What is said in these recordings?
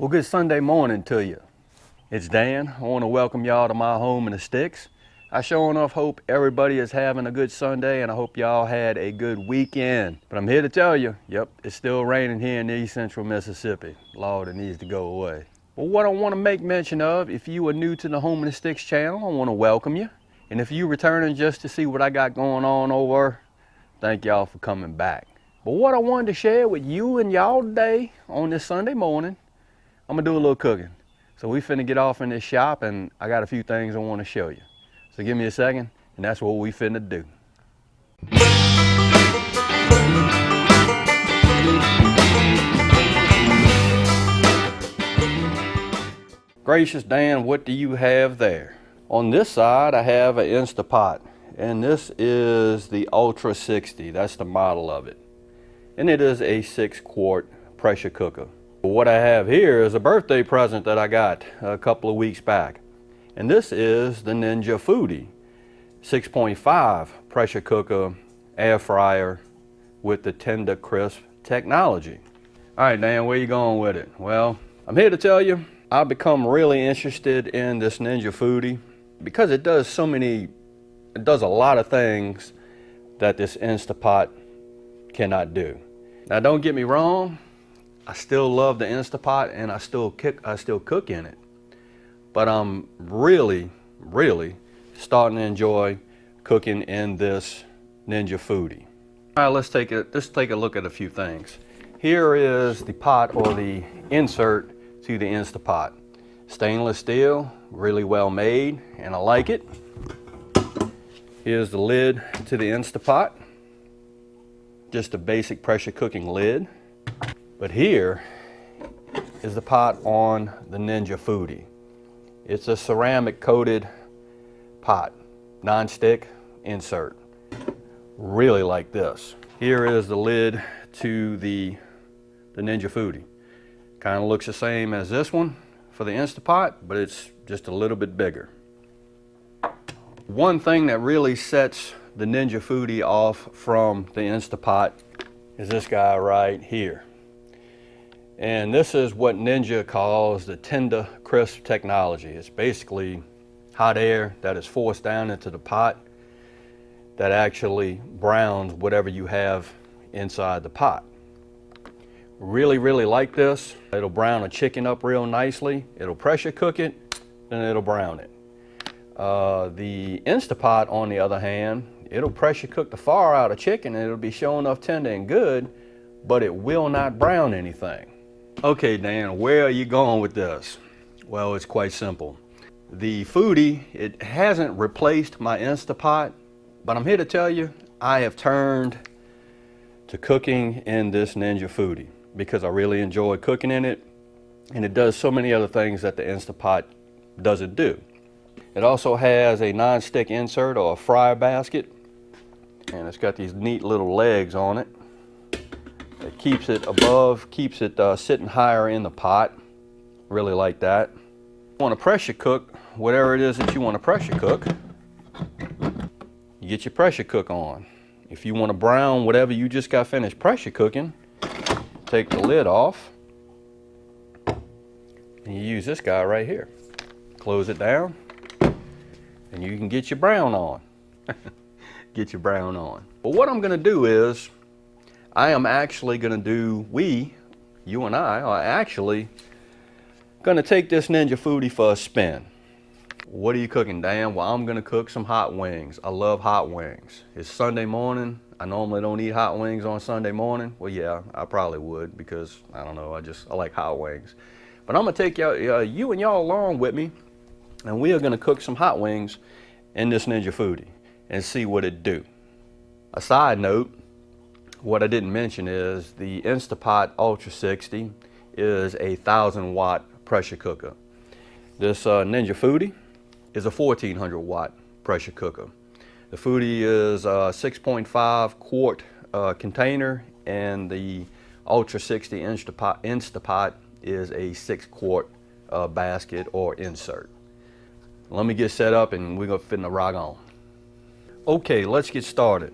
Well, good Sunday morning to you. It's Dan. I want to welcome y'all to my home in the sticks. I sure enough hope everybody is having a good Sunday, and I hope y'all had a good weekend. But I'm here to tell you, yep, it's still raining here in East Central Mississippi. Lord, it needs to go away. Well, what I want to make mention of, if you are new to the Home in the Sticks channel, I want to welcome you. And if you're returning just to see what I got going on over, thank y'all for coming back. But what I wanted to share with you and y'all today on this Sunday morning, I'm gonna do a little cooking. So we finna get off in this shop and I got a few things I wanna show you. So give me a second and that's what we finna do. Gracious Dan, what do you have there? On this side I have an Instapot, and this is the Ultra 60. That's the model of it. And it is a 6-quart pressure cooker. What I have here is a birthday present that I got a couple of weeks back. And this is the Ninja Foodi 6.5 pressure cooker air fryer with the tender crisp technology. All right, Dan, where you going with it? Well, I'm here to tell you, I've become really interested in this Ninja Foodi because it does a lot of things that this Instapot cannot do. Now, don't get me wrong, I still love the Instapot and I still cook in it. But I'm really starting to enjoy cooking in this Ninja Foodi. All right, let's take a look at a few things. Here is the pot, or the insert to the Instapot. Stainless steel, really well made, and I like it. Here's the lid to the Instapot. Just a basic pressure cooking lid. But here is the pot on the Ninja Foodi. It's a ceramic coated pot, non-stick insert. Really like this. Here is the lid to the Ninja Foodi. Kind of looks the same as this one for the Instapot, but it's just a little bit bigger. One thing that really sets the Ninja Foodi off from the Instapot is this guy right here. And this is what Ninja calls the tender crisp technology. It's basically hot air that is forced down into the pot that actually browns whatever you have inside the pot. Really like this. It'll brown a chicken up real nicely. It'll pressure cook it, then it'll brown it. The Instapot, on the other hand, it'll pressure cook the far out of chicken and it'll be sure enough tender and good, but it will not brown anything. Okay, Dan, where are you going with this? Well, it's quite simple. The Foodi, it hasn't replaced my Instapot, but I'm here to tell you, I have turned to cooking in this Ninja Foodi because I really enjoy cooking in it, and it does so many other things that the Instapot doesn't do. It also has a non-stick insert, or a fryer basket, and it's got these neat little legs on it. It keeps it above, keeps it sitting higher in the pot. Really like that. You want to pressure cook whatever it is that you want to pressure cook, you get your pressure cook on. If you want to brown whatever you just got finished pressure cooking, take the lid off and you use this guy right here. Close it down and you can get your brown on. Get your brown on. But what I'm going to do is, I am actually going to do, you and I are actually going to take this Ninja Foodi for a spin. What are you cooking, Dan? Well, I'm going to cook some hot wings. I love hot wings. It's Sunday morning. I normally don't eat hot wings on Sunday morning. Well, yeah, I probably would because, I don't know, I like hot wings. But I'm going to take you and y'all along with me, and we are going to cook some hot wings in this Ninja Foodi and see what it do. A side note, what I didn't mention is the Instapot Ultra 60 is a 1,000-watt pressure cooker. This Ninja Foodi is a 1,400 watt pressure cooker. The Foodi is a 6.5 quart container, and the Ultra 60 Instapot is a 6-quart basket or insert. Let me get set up and we're gonna finna rock on. Okay, let's get started.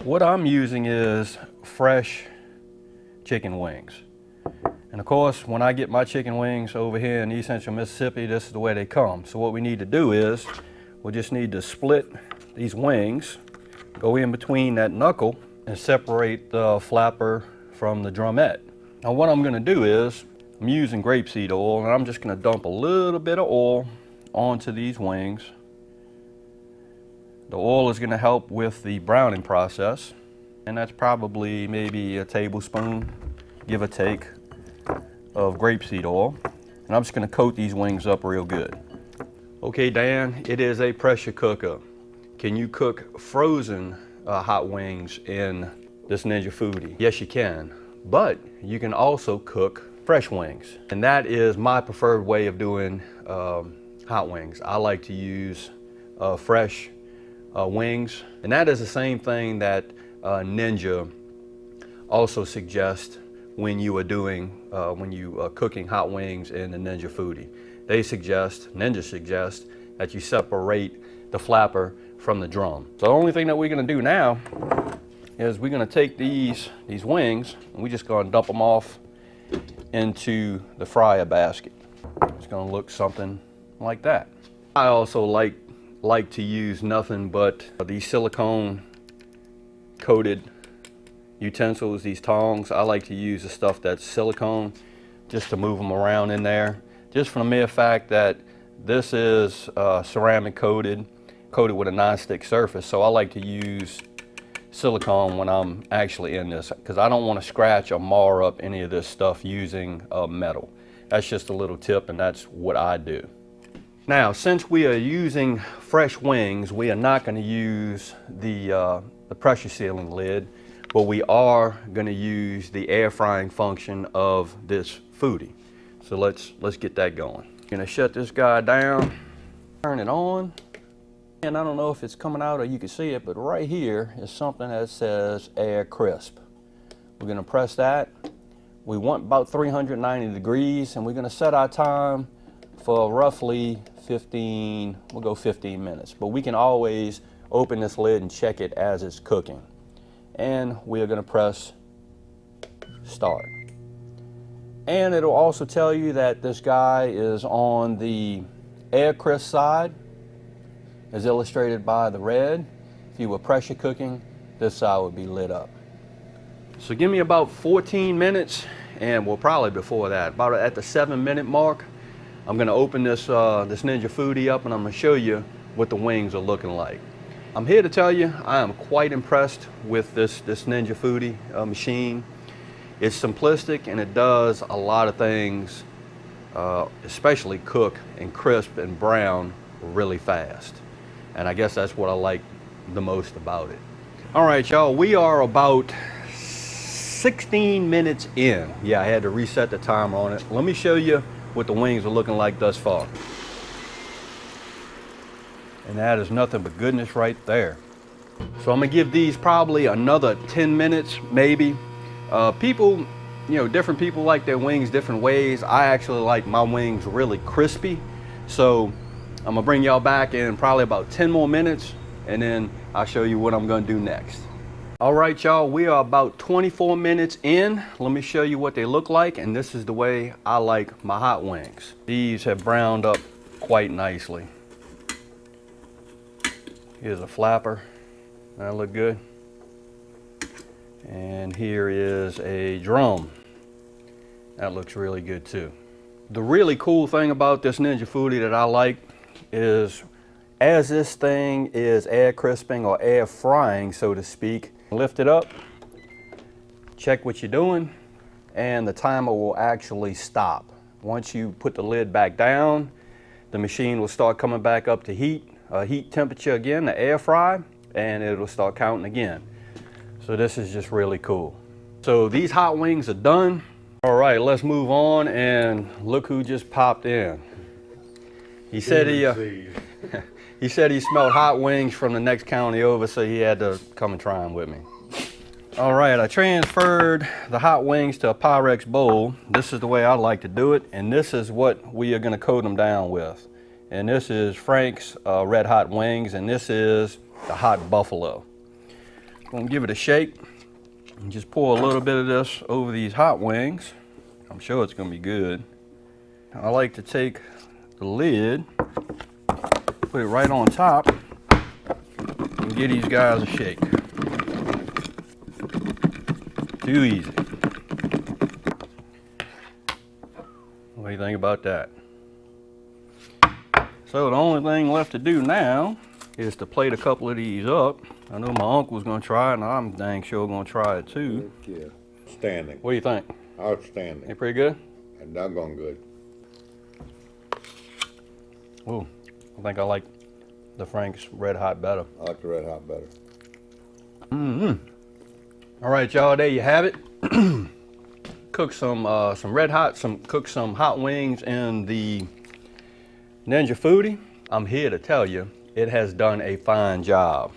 What I'm using is fresh chicken wings. And of course, when I get my chicken wings over here in East Central Mississippi, this is the way they come. So what we need to do is, we just need to split these wings, go in between that knuckle, and separate the flapper from the drumette. Now what I'm gonna do is, I'm using grapeseed oil, and I'm just gonna dump a little bit of oil onto these wings. The oil is gonna help with the browning process, and that's probably maybe a tablespoon, give or take, of grapeseed oil. And I'm just gonna coat these wings up real good. Okay, Dan, it is a pressure cooker. Can you cook frozen hot wings in this Ninja Foodi? Yes, you can, but you can also cook fresh wings. And that is my preferred way of doing hot wings. I like to use fresh wings. And that is the same thing that Ninja also suggests when you are doing, when you are cooking hot wings in the Ninja Foodi. Ninja suggests that you separate the flapper from the drum. So the only thing that we're gonna do now is we're gonna take these wings and we're just gonna dump them off into the fryer basket. It's gonna look something like that. I also like to use nothing but these silicone coated utensils, these tongs. I like to use the stuff that's silicone just to move them around in there. Just from the mere fact that this is ceramic coated with a non-stick surface. So I like to use silicone when I'm actually in this, because I don't want to scratch or mar up any of this stuff using metal. That's just a little tip, and that's what I do. Now, since we are using fresh wings, we are not going to use the pressure sealing lid, but we are going to use the air frying function of this Foodi. So let's get that going. Gonna shut this guy down, turn it on, and I don't know if it's coming out or you can see it, but right here is something that says air crisp. We're gonna press that. We want about 390 degrees, and we're gonna set our time for roughly 15, we'll go 15 minutes, but we can always open this lid and check it as it's cooking. And we are going to press start. And it'll also tell you that this guy is on the air crisp side, as illustrated by the red. If you were pressure cooking, this side would be lit up. So give me about 14 minutes, and well, probably before that, about at the 7-minute mark, I'm going to open this this Ninja Foodi up, and I'm going to show you what the wings are looking like. I'm here to tell you I am quite impressed with this Ninja Foodi machine. It's simplistic, and it does a lot of things, especially cook and crisp and brown really fast. And I guess that's what I like the most about it. All right, y'all, we are about 16 minutes in. Yeah, I had to reset the timer on it. Let me show you what the wings are looking like thus far. And that is nothing but goodness right there. So I'm gonna give these probably another 10 minutes, maybe. People, you know, different people like their wings different ways. I actually like my wings really crispy. So I'm gonna bring y'all back in probably about 10 more minutes, and then I'll show you what I'm gonna do next. All right, y'all, we are about 24 minutes in. Let me show you what they look like, and this is the way I like my hot wings. These have browned up quite nicely. Here's a flapper, that look good. And here is a drum. That looks really good too. The really cool thing about this Ninja Foodi that I like is, as this thing is air crisping or air frying, so to speak, lift it up, check what you're doing, and the timer will actually stop. Once you put the lid back down, the machine will start coming back up to heat temperature again, the air fry, and it'll start counting again. So this is just really cool. So these hot wings are done. All right, let's move on, and look who just popped in. He said he said he smelled hot wings from the next county over, so he had to come and try them with me. All right, I transferred the hot wings to a Pyrex bowl. This is the way I like to do it, and this is what we are gonna coat them down with. And this is Frank's Red Hot Wings, and this is the Hot Buffalo. I'm gonna give it a shake and just pour a little bit of this over these hot wings. I'm sure it's gonna be good. I like to take the lid, put it right on top, and give these guys a shake. Too easy. What do you think about that? So the only thing left to do now is to plate a couple of these up. I know my uncle's gonna try it, and I'm dang sure gonna try it too. Yeah. Outstanding. What do you think? Outstanding. They pretty good? And doggone good. Ooh, I think I like the Frank's Red Hot better. I like the Red Hot better. All right, y'all, there you have it. Cook some Red Hot, cook some hot wings in the Ninja Foodi. I'm here to tell you, it has done a fine job.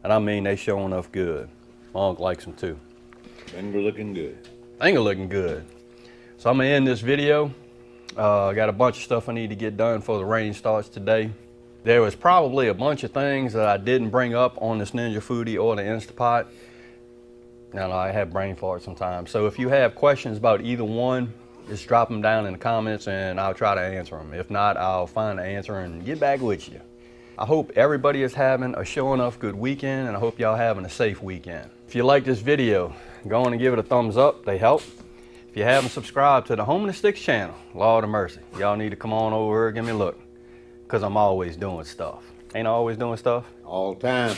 And I mean, they sure enough good. My uncle likes them too. Finger looking good. Finger looking good. So I'm gonna end this video. I got a bunch of stuff I need to get done before the rain starts today. There was probably a bunch of things that I didn't bring up on this Ninja Foodi or the Instapot. Now, I have brain farts sometimes. So if you have questions about either one, just drop them down in the comments and I'll try to answer them. If not, I'll find the answer and get back with you. I hope everybody is having a sure enough good weekend, and I hope y'all having a safe weekend. If you like this video, go on and give it a thumbs up, they help. If you haven't subscribed to the Home and the Sticks channel, Lord of mercy, y'all need to come on over here and give me a look, because I'm always doing stuff. Ain't I always doing stuff? All the time.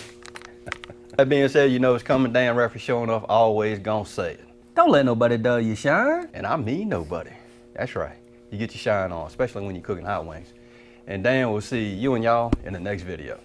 That being said, you know it's coming. Dan Referee sure enough always gonna say it. Don't let nobody dull your shine. And I mean nobody. That's right. You get your shine on, especially when you're cooking hot wings. And Dan will see you and y'all in the next video.